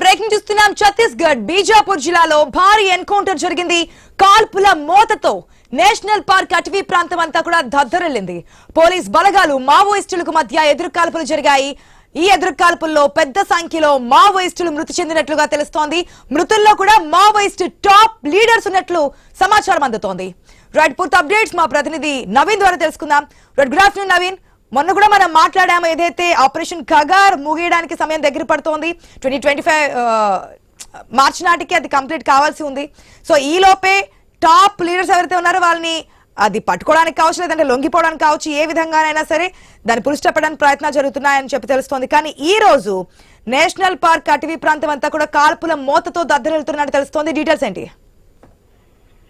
Breaking చూస్తున్నాం. ఛత్తీస్గఢ్ బీజాపూర్ జిల్లాలో భారీ ఎన్కౌంటర్ జరిగింది. కాల్పుల మోతతో నేషనల్ పార్క్ అటవీ ప్రాంతం అంతా కూడా దద్దరిల్లింది. పోలీస్ బలగాలు మావోయిస్టులకు మధ్య ఎదురుకాల్పులు జరిగాయి. ఈ ఎదురుకాల్పుల్లో పెద్ద సంఖ్యలో మావోయిస్టులు మృతి చెందినట్లుగా తెలుస్తోంది. మృతుల్లో కూడా మావోయిస్ట్ టాప్ లీడర్స్ ఉన్నట్లు సమాచారం అందుతోంది. రైట్, పూర్తి అప్డేట్స్ మా ప్రతినిధి నవీన్ ద్వారా తెలుసుకుందాం. Good afternoon Naveen. మొన్న కూడా మనం మాట్లాడాము, ఏదైతే ఆపరేషన్ కగార్ ముగియడానికి సమయం దగ్గర పడుతోంది. 2025 మార్చి నాటికి అది కంప్లీట్ కావాల్సి ఉంది. సో ఈ లోపే టాప్ లీడర్స్ ఎవరైతే ఉన్నారో వాళ్ళని అది పట్టుకోవడానికి కావచ్చు, లేదంటే లొంగిపోవడానికి కావచ్చు, ఏ విధంగానైనా సరే దాన్ని పులిస్టపడానికి ప్రయత్నాలు జరుగుతున్నాయని చెప్పి తెలుస్తోంది. కానీ ఈ రోజు నేషనల్ పార్క్ అటవీ ప్రాంతం అంతా కూడా కాల్పుల మోతతో దద్దరిల్లుతున్నట్టు తెలుస్తోంది. డీటెయిల్స్ ఏంటి?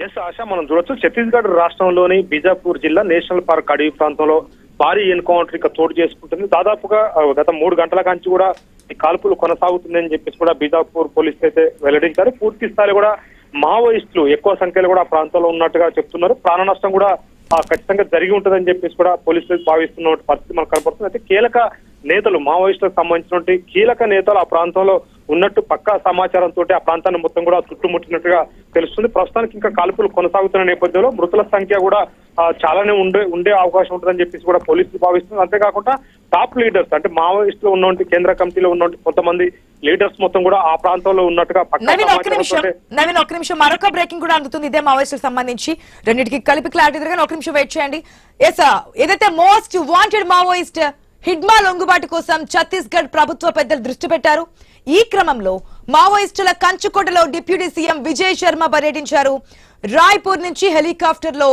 ఎస్ ఆశా, మనం చూడొచ్చు ఛత్తీస్గఢ్ రాష్ట్రంలోని బీజాపూర్ జిల్లా నేషనల్ పార్క్ అడవి ప్రాంతంలో భారీ ఎన్కౌంటర్ ఇక చోటు చేసుకుంటుంది. దాదాపుగా గత 3 గంటల కాంచి కూడా ఈ కాల్పులు కొనసాగుతుందని చెప్పేసి కూడా బీజాపూర్ పోలీసులు అయితే వెల్లడించారు. పూర్తి స్థాయిలో కూడా మావోయిస్టులు ఎక్కువ సంఖ్యలో కూడా ఆ ప్రాంతంలో ఉన్నట్టుగా చెప్తున్నారు. ప్రాణ నష్టం కూడా ఖచ్చితంగా జరిగి ఉంటుందని చెప్పేసి కూడా పోలీసులు భావిస్తున్న పరిస్థితి మనకు కనపడుతుంది. అయితే కీలక నేతలు, మావోయిస్టులకు సంబంధించినటువంటి కీలక నేతలు ఆ ప్రాంతంలో ఉన్నట్టు పక్కా సమాచారంతో ఆ ప్రాంతాన్ని మొత్తం కూడా చుట్టుముట్టినట్టుగా తెలుస్తుంది. ప్రస్తుతానికి ఇంకా కాల్పులు కొనసాగుతున్న నేపథ్యంలో మృతుల సంఖ్య కూడా చాలానే ఉండే అవకాశం ఉంటుందని చెప్పేసి కూడా పోలీసులు భావిస్తున్నారు. అంతేకాకుండా టాప్ లీడర్స్ అంటే మావోయిస్టులు ఉన్నటువంటి కేంద్ర కమిటీలో ఉన్నటువంటి కొంతమంది లీడర్స్ మొత్తం కూడా ఆ ప్రాంతంలో ఉన్నట్టుగా నవీన్ ఒక్క నిమిషం, మరొక బ్రేకింగ్ కూడా అందుతుంది ఇదే మావోయిస్టులకు సంబంధించి. రెండింటికి కలిపి క్లారిటీ దగ్గర ఒక నిమిషం వెయిట్ చేయండి. ఏదైతే మోస్ట్ వాంటెడ్ మావోయిస్ట్ హిడ్మా లొంగుబాటు కోసం ఛత్తీస్గఢ్ ప్రభుత్వ పెద్దలు దృష్టి పెట్టారు. ఈ క్రమంలో మావోయిస్టుల కంచుకోటలో డిప్యూటీ సీఎం విజయ్ శర్మ పర్యటించారు. రాయ్పూర్ నుంచి హెలికాప్టర్ లో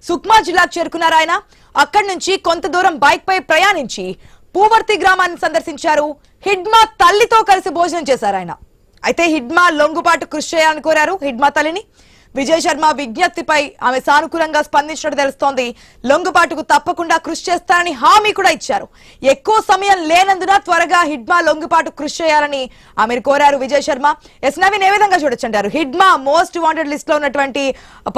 సుక్మా జిల్లాకు చేరుకున్నారు ఆయన. అక్కడి నుంచి కొంత దూరం బైక్ పై ప్రయాణించి పూవర్తి గ్రామాన్ని సందర్శించారు. హిడ్మా తల్లితో కలిసి భోజనం చేశారు ఆయన. అయితే హిడ్మా లొంగుబాటు కృషి చేయాలని కోరారు హిడ్మా తల్లిని. విజయ్ శర్మ విజ్ఞప్తిపై ఆమె సానుకూలంగా స్పందించినట్టు తెలుస్తోంది. లొంగుబాటుకు తప్పకుండా కృషి చేస్తారని హామీ కూడా ఇచ్చారు. ఎక్కువ సమయం లేనందున త్వరగా హిడ్మా లొంగుబాటు కృషి చేయాలని ఆమె కోరారు విజయ్ శర్మ. ఎస్ నవీన్, ఏ విధంగా చూడొచ్చంటారు? హిడ్మా మోస్ట్ వాంటెడ్ లిస్ట్ లో ఉన్నటువంటి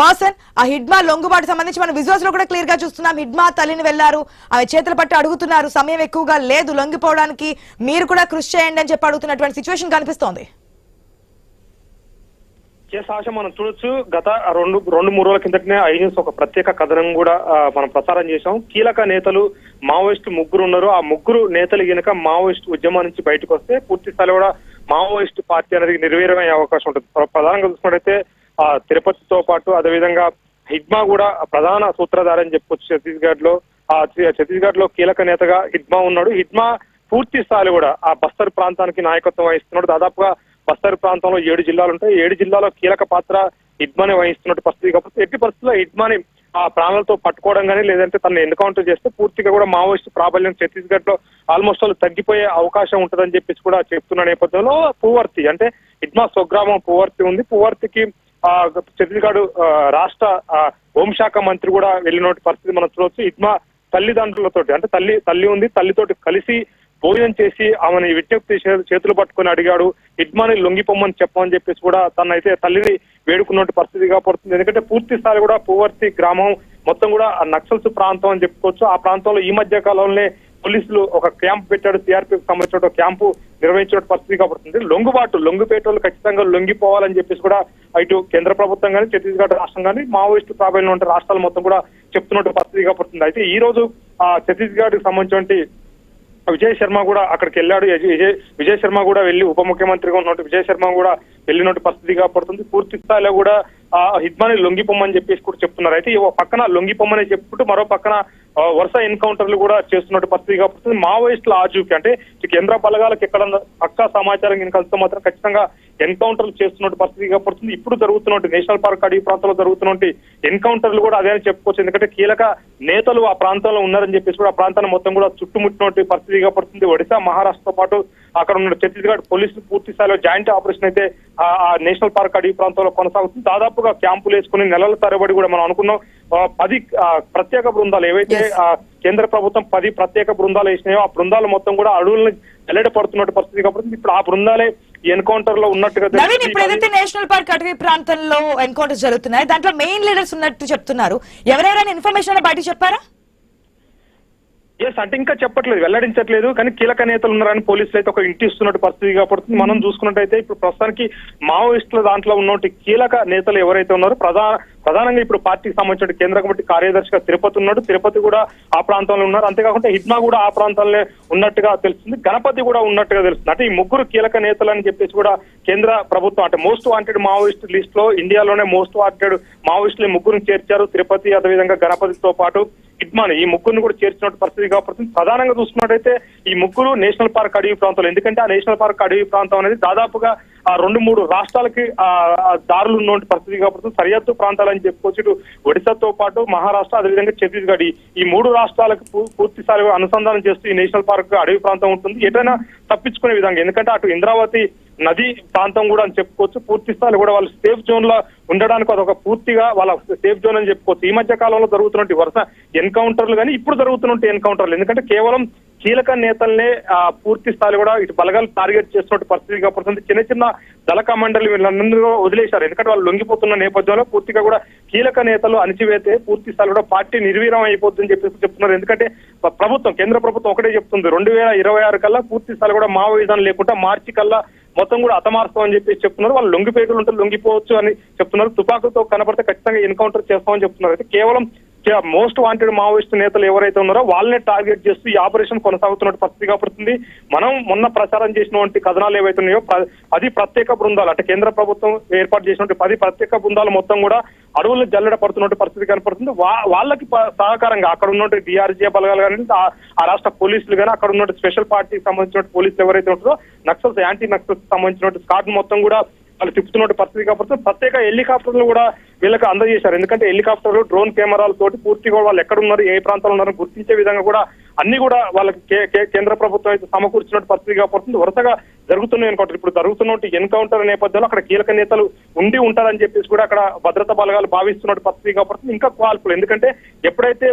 పర్సన్, ఆ హిడ్మా లొంగుబాటు సంబంధించి మనం విజువల్స్ లో కూడా క్లియర్ గా చూస్తున్నాం. హిడ్మా తల్లిని వెళ్లారు, ఆమె చేతులు పట్టి అడుగుతున్నారు, సమయం ఎక్కువగా లేదు లొంగిపోవడానికి, మీరు కూడా కృషి చేయండి అని చెప్పి అడుగుతున్నటువంటి సిచ్యువేషన్ కనిపిస్తోంది. ఆశ, మనం చూడొచ్చు గత 2-3 రోజుల కిందటనే ఐన్యూస్ ఒక ప్రత్యేక కథనం కూడా మనం ప్రసారం చేశాం. కీలక నేతలు మావోయిస్టు 3 ఉన్నారు. ఆ 3 నేతలు కనుక మావోయిస్టు ఉద్యమం నుంచి బయటకు వస్తే పూర్తి స్థాయిలో కూడా మావోయిస్టు పార్టీ అనేది నిర్వీర్యమయ్యే అవకాశం ఉంటుంది. ప్రధానంగా చూసుకున్నట్టయితే తిరుపతితో పాటు అదేవిధంగా హిడ్మా కూడా ప్రధాన సూత్రధారి అని చెప్పుకోవచ్చు. ఛత్తీస్గఢ్ లో కీలక నేతగా హిడ్మా ఉన్నాడు. హిడ్మా పూర్తి స్థాయిలో కూడా ఆ బస్తర్ ప్రాంతానికి నాయకత్వం వహిస్తున్నాడు. దాదాపుగా బస్తర్ ప్రాంతంలో 7 జిల్లాలు ఉంటాయి. 7 జిల్లాలో కీలక పాత్ర హిడ్మానే వహిస్తున్నట్టు పరిస్థితి. కాబట్టి ఎట్టి పరిస్థితుల్లో హిడ్మాని ఆ ప్రాణాలతో పట్టుకోవడం కానీ లేదంటే తనను ఎన్కౌంటర్ చేస్తే పూర్తిగా కూడా మావోయిస్టు ప్రాబల్యం ఛత్తీస్గఢ్ లో ఆల్మోస్ట్ వాళ్ళు తగ్గిపోయే అవకాశం ఉంటుందని చెప్పేసి కూడా చెప్తున్న నేపథ్యంలో పూవర్తి అంటే హిడ్మా స్వగ్రామం పూవర్తి ఉంది. పూవర్తికి ఛత్తీస్గఢ్ రాష్ట్ర హోంశాఖ మంత్రి కూడా వెళ్ళినటువంటి పరిస్థితి మనం చూడవచ్చు. హిడ్మా తల్లిదండ్రులతోటి అంటే తల్లి ఉంది, తల్లితోటి కలిసి భోజనం చేసి ఆమెను విజ్ఞప్తి చేతులు పట్టుకొని అడిగాడు. హిడ్మాని లొంగిపోమ్మని చెప్పమని చెప్పేసి కూడా తనైతే తల్లిని వేడుకున్నట్టు పరిస్థితిగా పడుతుంది. ఎందుకంటే పూర్తి స్థాయి కూడా పూవర్తి గ్రామం మొత్తం కూడా నక్సల్స్ ప్రాంతం అని చెప్పుకోవచ్చు. ఆ ప్రాంతంలో ఈ మధ్య కాలంలోనే పోలీసులు ఒక క్యాంప్ పెట్టాడు. సిఆర్పీకి సంబంధించిన క్యాంపు నిర్వహించిన పరిస్థితిగా పడుతుంది. లొంగిపేటలు ఖచ్చితంగా లొంగిపోవాలని చెప్పేసి కూడా ఇటు కేంద్ర ప్రభుత్వం కానీ ఛత్తీస్గఢ్ రాష్ట్రం కానీ మావోయిస్టు ప్రాబల్యం ఉంటే రాష్ట్రాలు మొత్తం కూడా చెప్తున్నట్టు పరిస్థితిగా పడుతుంది. అయితే ఈ రోజు ఛత్తీస్గఢ్ కి సంబంధించిన విజయ్ శర్మ కూడా అక్కడికి వెళ్ళాడు. విజయ్ శర్మ కూడా వెళ్లి ఉప ముఖ్యమంత్రిగా ఉన్నట్టు విజయ్ శర్మ కూడా వెళ్ళినట్టు పరిస్థితిగా పడుతుంది. పూర్తి స్థాయిలో కూడా హిడ్మాని లొంగిపోమ్మని చెప్పేసి కూడా చెప్తున్నారు. అయితే ఓ పక్కన లొంగిపోమ్మని చెప్పుకుంటూ మరో పక్కన వరుస ఎన్కౌంటర్లు కూడా చేస్తున్నట్టు పరిస్థితిగా పడుతుంది. మావోయిస్టుల ఆచూకీ అంటే కేంద్ర బలగాలకు ఎక్కడ పక్కా సమాచారం కనుక మాత్రం ఖచ్చితంగా ఎన్కౌంటర్లు చేస్తున్నట్టు పరిస్థితిగా పడుతుంది. ఇప్పుడు జరుగుతున్నట్టు నేషనల్ పార్క్ అడవి ప్రాంతంలో జరుగుతున్నట్టు ఎన్కౌంటర్లు కూడా అదే అని చెప్పుకోవచ్చు. ఎందుకంటే కీలక నేతలు ఆ ప్రాంతంలో ఉన్నారని చెప్పేసి కూడా ఆ ప్రాంతాన్ని మొత్తం కూడా చుట్టుముట్టినట్టు పరిస్థితిగా పడుతుంది. ఒడిశా, మహారాష్ట్రతో పాటు అక్కడ ఉన్న ఛత్తీస్గఢ్ పోలీసులు పూర్తి స్థాయిలో జాయింట్ ఆపరేషన్ అయితే ఆ నేషనల్ పార్క్ అడవి ప్రాంతంలో కొనసాగుతుంది. దాదాపుగా క్యాంపులు వేసుకుని నెలల తరబడి కూడా మనం అనుకున్నాం 10 ప్రత్యేక బృందాలు ఏవైతే కేంద్ర ప్రభుత్వం 10 ప్రత్యేక బృందాలు వేసినాయో ఆ బృందాలు మొత్తం కూడా అడవులను వెల్లడిపడుతున్నట్టు పరిస్థితి కాబట్టి ఇప్పుడు ఆ బృందాలే ఎన్కౌంటర్ లో ఉన్నట్టుగా. ఇప్పుడు ఏదైతే నేషనల్ పార్క్ అటవీ ప్రాంతంలో ఎన్కౌంటర్స్ జరుగుతున్నాయి దాంట్లో మెయిన్ లీడర్స్ ఉన్నట్టు చెప్తున్నారు. ఎవరెవరైనా ఇన్ఫర్మేషన్ బయట చెప్పారా? ఎస్ అంటే ఇంకా చెప్పట్లేదు, వెల్లడించట్లేదు. కానీ కీలక నేతలు ఉన్నారని పోలీసులు అయితే ఒక ఇంటి ఇస్తున్నట్టు పరిస్థితి కాబట్టి మనం చూసుకున్నట్టయితే ఇప్పుడు ప్రస్తుతానికి మావోయిస్టుల దాంట్లో ఉన్నటువంటి కీలక నేతలు ఎవరైతే ఉన్నారో ప్రధానంగా ఇప్పుడు పార్టీకి సంబంధించిన కేంద్ర కమిటీ కార్యదర్శిగా తిరుపతి ఉన్నాడు. తిరుపతి కూడా ఆ ప్రాంతంలో ఉన్నారు. అంతేకాకుండా హిడ్మా కూడా ఆ ప్రాంతాల్లో ఉన్నట్టుగా తెలుస్తుంది. గణపతి కూడా ఉన్నట్టుగా తెలుస్తుంది. అంటే ఈ ముగ్గురు కీలక నేతలు అని చెప్పేసి కూడా కేంద్ర ప్రభుత్వం అంటే మోస్ట్ వాంటెడ్ మావోయిస్ట్ లిస్ట్ లో ఇండియాలోనే మోస్ట్ వాంటెడ్ మావోయిస్టులు ముగ్గురు చేర్చారు. తిరుపతి అదేవిధంగా గణపతితో పాటు హిడ్మాని ఈ ముగ్గురిని కూడా చేర్చినట్టు పరిస్థితి కాబట్టి ప్రధానంగా చూసుకున్నట్టయితే ఈ ముగ్గురు నేషనల్ పార్క్ అడవి ప్రాంతాలు. ఎందుకంటే ఆ నేషనల్ పార్క్ అడవి ప్రాంతం అనేది దాదాపుగా 2-3 రాష్ట్రాలకి దారులు ఉన్నటువంటి పరిస్థితి కాబట్టి సరిహద్దు ప్రాంతాలని చెప్పుకోవచ్చు. ఇటు ఒడిశాతో పాటు మహారాష్ట్ర అదేవిధంగా ఛత్తీస్గఢ్ ఈ 3 రాష్ట్రాలకు పూర్తి స్థాయిగా అనుసంధానం చేస్తూ ఈ నేషనల్ పార్క్ అడవి ప్రాంతం ఉంటుంది. ఎటైనా తప్పించుకునే విధంగా, ఎందుకంటే అటు ఇంద్రావతి నది ప్రాంతం కూడా అని చెప్పుకోవచ్చు. పూర్తి స్థాయిలో కూడా వాళ్ళు సేఫ్ జోన్ లో ఉండడానికి అదొక పూర్తిగా వాళ్ళ సేఫ్ జోన్ అని చెప్పుకోవచ్చు. ఈ మధ్య కాలంలో జరుగుతున్నటువంటి వరుస ఎన్కౌంటర్లు కానీ ఇప్పుడు జరుగుతున్నటువంటి ఎన్కౌంటర్లు, ఎందుకంటే కేవలం కీలక నేతల్నే పూర్తి స్థాయిలో కూడా ఇటు బలగాలు టార్గెట్ చేస్తున్న పరిస్థితి కాబట్టి చిన్న చిన్న దళ కమాండర్లు వీళ్ళందరూ వదిలేశారు. ఎందుకంటే వాళ్ళు లొంగిపోతున్న నేపథ్యంలో పూర్తిగా కూడా కీలక నేతలు అణిచివేతే పూర్తి స్థాయిలో కూడా పార్టీ నిర్వీర్యం అయిపోతుందని చెప్పేసి చెప్తున్నారు. ఎందుకంటే ప్రభుత్వం కేంద్ర ప్రభుత్వం ఒకటే చెప్తుంది, 2026 కల్లా పూర్తి స్థాయిలో కూడా మావోయిజం లేకుండా మార్చి కల్లా మొత్తం కూడా అతమార్స్తాం అని చెప్పేసి చెప్తున్నారు. వాళ్ళు లొంగిపేటలు ఉంటే లొంగిపోవచ్చు అని చెప్తున్నారు. తుపాకులతో కనపడితే ఖచ్చితంగా ఎన్కౌంటర్ చేస్తామని చెప్తున్నారు. అయితే కేవలం మోస్ట్ వాంటెడ్ మావోయిస్ట్ నేతలు ఎవరైతే ఉన్నారో వాళ్ళనే టార్గెట్ చేస్తూ ఈ ఆపరేషన్ కొనసాగుతున్న పరిస్థితి కాబట్టి మనం మొన్న ప్రచారం చేసినటువంటి కథనాలు ఏవైతే ఉన్నాయో 10 ప్రత్యేక బృందాలు అంటే కేంద్ర ప్రభుత్వం ఏర్పాటు చేసినటువంటి 10 ప్రత్యేక బృందాలు మొత్తం కూడా అడవులు జల్లెడ పడుతున్నట్టు పరిస్థితి కనపడుతుంది. వాళ్ళకి సహకారంగా అక్కడ ఉన్నటువంటి డిఆర్జీ బలగాలు కానీ ఆ రాష్ట్ర పోలీసులు కానీ అక్కడ ఉన్నటువంటి స్పెషల్ పార్టీకి సంబంధించిన పోలీసులు ఎవరైతే ఉంటారో నక్సల్స్ యాంటీ నక్సల్స్ సంబంధించిన స్కాడ్ మొత్తం కూడా వాళ్ళు తిప్పుతున్న పరిస్థితి కాబట్టి ప్రత్యేక హెలికాప్టర్లు కూడా వీళ్ళకి అందజేశారు. ఎందుకంటే హెలికాప్టర్లు డ్రోన్ కెమెరాలతోటి పూర్తిగా వాళ్ళు ఎక్కడ ఉన్నారు ఏ ప్రాంతంలో ఉన్నారో గుర్తించే విధంగా కూడా అన్ని కూడా వాళ్ళకి కేంద్ర ప్రభుత్వం అయితే సమకూర్చినట్టు పరిస్థితి కాబట్టి వరుసగా జరుగుతున్న ఎన్కౌంటర్ ఇప్పుడు జరుగుతున్న ఎన్కౌంటర్ నేపథ్యంలో అక్కడ కీలక నేతలు ఉండి ఉంటారని చెప్పేసి కూడా అక్కడ భద్రతా బలగాలు భావిస్తున్నట్టు పరిస్థితి కాబట్టి ఇంకా కాల్పులు, ఎందుకంటే ఎప్పుడైతే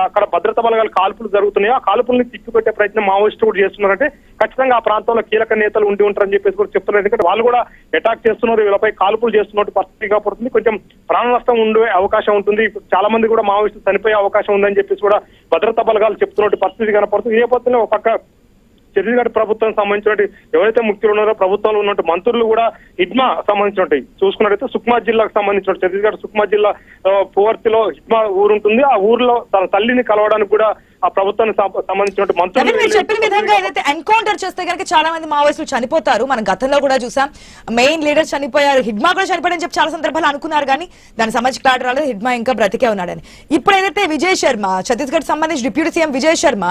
అక్కడ భద్రతా బలగాలు కాల్పులు జరుగుతున్నాయో ఆ కాల్పుల్ని తిప్పిపెట్టే ప్రయత్నం మావోయిస్టులు కూడా చేస్తున్నారంటే ఖచ్చితంగా ఆ ప్రాంతంలో కీలక నేతలు ఉండి ఉంటారని చెప్పేసి కూడా చెప్తున్నారు. ఎందుకంటే వాళ్ళు కూడా అటాక్ చేస్తున్నారు, వీళ్ళపై కాల్పులు చేస్తున్నట్టు పరిస్థితి కాబట్టి కొంచెం ప్రాణ నష్టం ఉండే అవకాశం ఉంటుంది. చాలా మంది కూడా మావోయిస్టులు చనిపోయే అవకాశం ఉందని చెప్పేసి కూడా భద్రతా బలగాలు చెప్తున్నట్టు పరిస్థితి కనపడుతుంది. ఈ నేపథ్యంలో ఒక పక్క ఛత్తీస్గఢ్ ప్రభుత్వం సంబంధించిన ఎవరైతే ముఖ్యులు ఉన్నారో ప్రభుత్వంలో ఉన్నట్టు మంత్రులు కూడా హిడ్మా సంబంధించినట్టు చూసుకున్నట్టయితే సుక్మా జిల్లాకు సంబంధించిన ఛత్తీస్గఢ్ సుక్మా జిల్లా పువర్తిలో హిడ్మా ఊరు ఉంటుంది. ఆ ఊర్లో తన తల్లిని కలవడానికి కూడా ఆ ప్రభుత్వానికి సంబంధించిన మంత్రులు మీరు చెప్పిన విధంగా ఏదైతే ఎన్కౌంటర్ చేస్తే కనుక చాలా మంది మావోయిస్టులు చనిపోతారు. మనం గతంలో కూడా చూసాం, మెయిన్ లీడర్ చనిపోయారు, హిడ్మా కూడా చనిపోయారని చెప్పి చాలా సందర్భాలు అనుకున్నారు. కానీ దానికి సంబంధించి క్లారిటీ రాలేదు, హిడ్మా ఇంకా బ్రతికే ఉన్నాడని. ఇప్పుడు ఏదైతే విజయ్ శర్మ ఛత్తీస్గఢ్ సంబంధించి డిప్యూటీ సీఎం విజయ్ శర్మ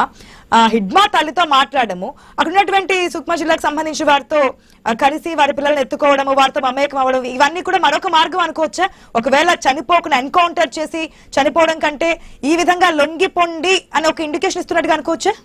హిడ్మా తల్లితో మాట్లాడము, అక్కడ ఉన్నటువంటి సుక్మా జిల్లాకు సంబంధించి వారితో కలిసి వారి పిల్లల్ని ఎత్తుకోవడము, వారితో మమేకం అవ్వడం, ఇవన్నీ కూడా మరొక మార్గం అనుకోవచ్చా? ఒకవేళ చనిపోకుండా ఎన్కౌంటర్ చేసి చనిపోవడం కంటే ఈ విధంగా లొంగిపోండి అని ఒక ఇండికేషన్ ఇస్తున్నట్టుగా అనుకోవచ్చా?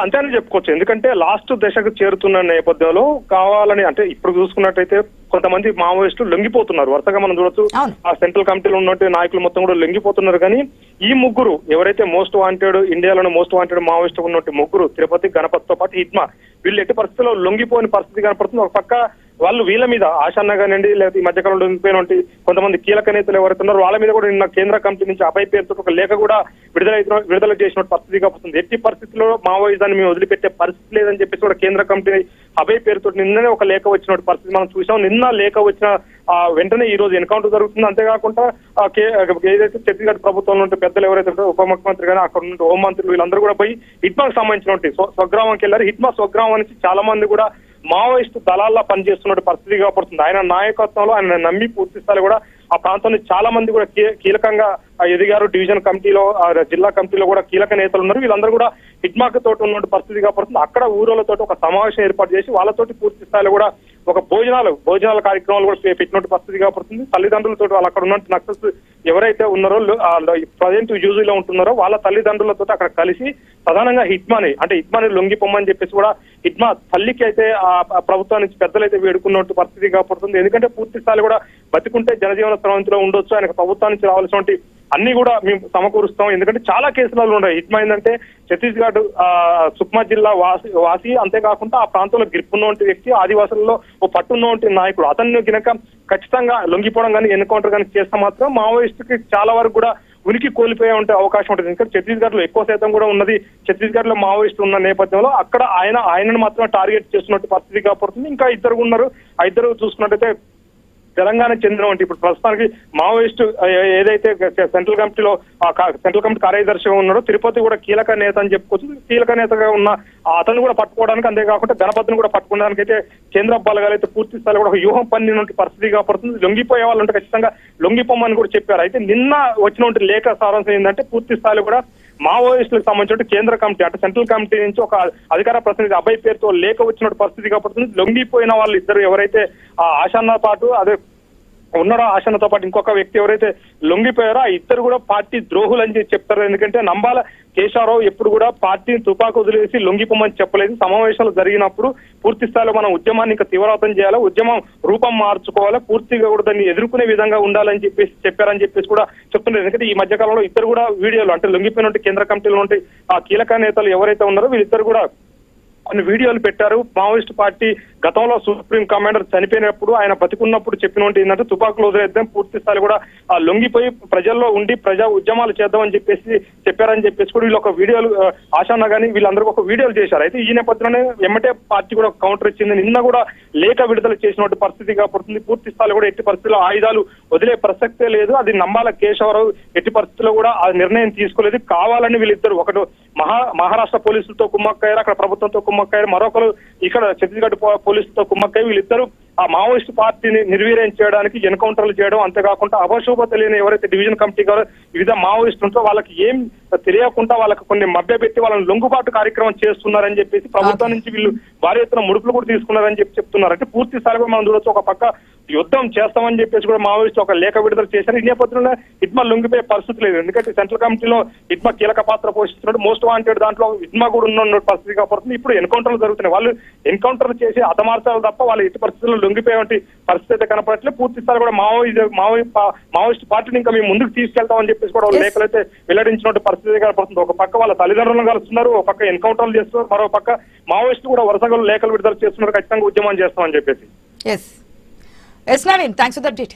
అంతే అని చెప్పుకోవచ్చు. ఎందుకంటే లాస్ట్ దశకు చేరుతున్న నేపథ్యంలో కావాలని అంటే ఇప్పుడు చూసుకున్నట్టయితే కొంతమంది మావోయిస్టులు లొంగిపోతున్నారు. వరుసగా మనం చూడొచ్చు ఆ సెంట్రల్ కమిటీలో ఉన్నట్టు నాయకులు మొత్తం కూడా లొంగిపోతున్నారు. కానీ ఈ ముగ్గురు ఎవరైతే మోస్ట్ వాంటెడ్ ఇండియాలోనే మోస్ట్ వాంటెడ్ మావోయిస్ట్ ఉన్నట్టు ముగ్గురు తిరుపతి గణపతితో పాటు హిడ్మా వీళ్ళు ఎట్టి పరిస్థితుల్లో లొంగిపోయిన పరిస్థితి కనపడుతుంది. ఒక పక్క వాళ్ళు వీళ్ళ మీద ఆశాన్న కానివ్వండి లేకపోతే ఈ మధ్యకాలంలో లొంగిపోయినటువంటి కొంతమంది కీలక నేతలు ఎవరైతే ఉన్నారో వాళ్ళ మీద కూడా నిన్న కేంద్ర కమిటీ నుంచి అభయ్ పేరుతో ఒక లేఖ కూడా విడుదల చేసిన పరిస్థితి కనపడుతుంది. ఎట్టి పరిస్థితుల్లో మావోయిజాన్ని మేము వదిలిపెట్టే పరిస్థితి లేదని చెప్పేసి కూడా కేంద్ర కమిటీ అభయ్ పేరుతో నిన్ననే ఒక లేఖ వచ్చిన పరిస్థితి మనం చూసాం. నిన్న లేఖ వచ్చిన వెంటనే ఈ రోజు ఎన్కౌంటర్ జరుగుతుంది. అంతేకాకుండా ఏదైతే ఛత్తీస్గఢ్ ప్రభుత్వంలో ఉంటే పెద్దలు ఎవరైతే ఉంటారో ఉప ముఖ్యమంత్రి కానీ అక్కడ ఉన్న హోంమంత్రులు వీళ్ళందరూ కూడా పోయి హిడ్మాకు సంబంధించినటువంటి స్వగ్రామంకి వెళ్ళారు. హిడ్మా స్వగ్రామం నుంచి చాలా మంది కూడా మావోయిస్టు దళాల్లో పనిచేస్తున్న పరిస్థితి కాబడుతుంది. ఆయన నాయకత్వంలో ఆయన నమ్మి పూర్తి స్థాయి కూడా ఆ ప్రాంతంలో చాలా మంది కూడా కీలకంగా ఎదిగారు. డివిజన్ కమిటీలో జిల్లా కమిటీలో కూడా కీలక నేతలు ఉన్నారు. వీళ్ళందరూ కూడా హిడ్మాక్ తోటి ఉన్న పరిస్థితి కాబడుతుంది. అక్కడ ఊరోలతో ఒక సమావేశం ఏర్పాటు చేసి వాళ్ళతోటి పూర్తి స్థాయిలో కూడా ఒక భోజనాల కార్యక్రమాలు కూడా పెట్టినట్టు పరిస్థితి కాబడుతుంది. తల్లిదండ్రులతో వాళ్ళు అక్కడ ఉన్న నక్సల్స్ ఎవరైతే ఉన్నారో ప్రజెంట్ యూజీలో ఉంటున్నారో వాళ్ళ తల్లిదండ్రులతో అక్కడ కలిసి ప్రధానంగా హిడ్మాని లొంగిపోమ్మని చెప్పేసి కూడా హిడ్మా తల్లికి అయితే ఆ ప్రభుత్వం నుంచి పెద్దలైతే వేడుకున్నట్టు పరిస్థితి కాబడుతుంది. ఎందుకంటే పూర్తి స్థాయిలో కూడా బతికుంటే జనజీవన స్రవంతిలో ఉండొచ్చు, ఆయనకు ప్రభుత్వం నుంచి రావాల్సినటువంటి అన్ని కూడా మేము సమకూరుస్తాం. ఎందుకంటే చాలా కేసులలో ఉన్నాయి. హిడ్మా ఏంటంటే ఛత్తీస్గఢ్ సుక్మా జిల్లా వాసి అంతేకాకుండా ఆ ప్రాంతంలో గిరిపున్నటువంటి వ్యక్తి, ఆదివాసులలో ఓ పట్టున్నటువంటి నాయకుడు. అతన్ని గినక ఖచ్చితంగా లొంగిపోవడం కానీ ఎన్కౌంటర్ కానీ చేస్తే మాత్రం మావోయిస్టుకి చాలా వరకు కూడా ఉనికి కోల్పోయే ఉంటే అవకాశం ఉంటుంది. ఇంకా ఛత్తీస్గఢ్ లో ఎక్కువ శాతం కూడా ఉన్నది ఛత్తీస్గఢ్ లో మావోయిస్టులు ఉన్న నేపథ్యంలో అక్కడ ఆయనను మాత్రమే టార్గెట్ చేస్తున్నట్టు పరిస్థితి కాబడుతుంది. ఇంకా ఇద్దరు ఉన్నారు. ఆ ఇద్దరు చూసుకున్నట్టయితే తెలంగాణ చెందిన వంటి ఇప్పుడు ప్రస్తుతానికి మావోయిస్టు ఏదైతే సెంట్రల్ కమిటీ కార్యదర్శిగా ఉన్నాడో తిరుపతి కూడా కీలక నేత అని చెప్పుకోవచ్చు. కీలక నేతగా ఉన్న అతను కూడా పట్టుకోవడానికి, అంతేకాకుండా గణపతిని కూడా పట్టుకోవడానికి అయితే కేంద్ర బలగాలు అయితే పూర్తి స్థాయిలో కూడా ఒక వ్యూహం పన్నినటువంటి పరిస్థితి కాబడుతుంది. లొంగిపోయే వాళ్ళు ఉంటే ఖచ్చితంగా లొంగిపోమని కూడా చెప్పారు. అయితే నిన్న వచ్చినటువంటి లేఖ సారాంశం ఏంటంటే పూర్తి స్థాయిలో కూడా మావోయిస్టులకు సంబంధించిన కేంద్ర కమిటీ అంటే సెంట్రల్ కమిటీ నుంచి ఒక అధికార ప్రతినిధి అభయ్ పేరుతో లేఖ వచ్చినట్టు పరిస్థితి కాబడుతుంది. లొంగిపోయిన వాళ్ళు ఇద్దరు ఎవరైతే ఆశాన్న పాటు అదే ఉన్నాడో ఆశాన్నతో పాటు ఇంకొక వ్యక్తి ఎవరైతే లొంగిపోయారో ఆ ఇద్దరు కూడా పార్టీ ద్రోహులు అని చెప్తారు. ఎందుకంటే నంబాల కేశవరావు ఎప్పుడు కూడా పార్టీని తుపాకు వదిలేసి లొంగిపోమని చెప్పలేదు. సమావేశాలు జరిగినప్పుడు పూర్తి స్థాయిలో మనం ఉద్యమాన్ని ఇంకా తీవ్రతం చేయాలి, ఉద్యమం రూపం మార్చుకోవాలి, పూర్తిగా కూడా దాన్ని ఎదుర్కొనే విధంగా ఉండాలని చెప్పారని చెప్పేసి కూడా చెప్తున్నారు. ఎందుకంటే ఈ మధ్య కాలంలో ఇద్దరు కూడా వీడియోలు అంటే లొంగిపోయినట్టు కేంద్ర కమిటీలో ఉంటే ఆ కీలక నేతలు ఎవరైతే ఉన్నారో వీళ్ళిద్దరు కూడా కొన్ని వీడియోలు పెట్టారు. మావోయిస్ట్ పార్టీ గతంలో సుప్రీం కమాండర్ చనిపోయినప్పుడు ఆయన బతికున్నప్పుడు చెప్పినట్టు ఏంటంటే తుపాకులు వదిలేద్దాం, పూర్తి స్థాయి కూడా లొంగిపోయి ప్రజల్లో ఉండి ప్రజా ఉద్యమాలు చేద్దామని చెప్పారని చెప్పేసి కూడా వీళ్ళు ఒక వీడియోలు ఆశాన్న గానీ వీళ్ళందరూ ఒక వీడియోలు చేశారు. అయితే ఈ నేపథ్యంలోనే ఎమ్మటే పార్టీ కూడా కౌంటర్ ఇచ్చింది. నిన్న కూడా లేఖ విడుదల చేసినట్టు పరిస్థితి కాబడుతుంది. పూర్తి స్థాయిలో కూడా ఎట్టి పరిస్థితుల్లో ఆయుధాలు వదిలే ప్రసక్తే లేదు. అది నంబాల కేశవరావు ఎట్టి పరిస్థితుల్లో కూడా ఆ నిర్ణయం తీసుకోలేదు. కావాలని వీళ్ళిద్దరు ఒకటి మహారాష్ట్ర పోలీసులతో కుమ్మక్కయ్యారు, అక్కడ ప్రభుత్వంతో కుమ్మక్కయ్యారు, మరొకరు ఇక్కడ ఛత్తీస్గఢ్ పోలీసులతో కుమ్మక్కయ్య. వీళ్ళిద్దరూ ఆ మావోయిస్ట్ పార్టీని నిర్వీర్యం చేయడానికి ఎన్కౌంటర్లు చేయడం, అంతేకాకుండా అపశోభ తెలియని ఎవరైతే డివిజన్ కమిటీ గారు వివిధ మావోయిస్టులు ఉంటో వాళ్ళకి ఏం తెలియకుండా వాళ్ళకి కొన్ని మభ్యపెట్టి వాళ్ళని లొంగుబాటు కార్యక్రమం చేస్తున్నారని చెప్పేసి ప్రభుత్వం నుంచి వీళ్ళు భారీ ఎత్తున ముడుపులు కూడా తీసుకున్నారని చెప్తున్నారు. అంటే పూర్తి స్థాయిలో మనం చూడొచ్చు ఒక పక్క యుద్ధం చేస్తామని చెప్పేసి కూడా మావోయిస్టు ఒక లేఖ విడుదల చేశారు. ఈ నేపథ్యంలో ఇట్మా లొంగిపోయే పరిస్థితి లేదు. ఎందుకంటే సెంట్రల్ కమిటీలో ఇట్మా కీలక పాత్ర పోషిస్తున్నాడు. మోస్ట్ వాంటెడ్ దాంట్లో ఇట్మా కూడా ఉన్న పరిస్థితి కాబడుతుంది. ఇప్పుడు ఎన్కౌంటర్లు జరుగుతున్నాయి. వాళ్ళు ఎన్కౌంటర్లు చేసి హతమార్చాలి తప్ప వాళ్ళు ఎట్టి పరిస్థితుల్లో లొంగిపోయేటువంటి పరిస్థితి అయితే కనపడట్లేదు. పూర్తి స్థాయి కూడా మావోయిస్ట్ పార్టీని ఇంకా మేము ముందుకు తీసుకెళ్తామని చెప్పేసి కూడా లేఖలు అయితే వెల్లడించినట్టు పరిస్థితి కనపడుతుంది. ఒక పక్క వాళ్ళ తల్లిదండ్రులను కలుస్తున్నారు, ఒక పక్క ఎన్కౌంటర్లు చేస్తున్నారు, మరో పక్క మావోయిస్టు కూడా వరుసగా లేఖలు విడుదల చేస్తున్నారు, ఖచ్చితంగా ఉద్యమం చేస్తామని చెప్పేసి. Yes, Naveen, thanks for the update.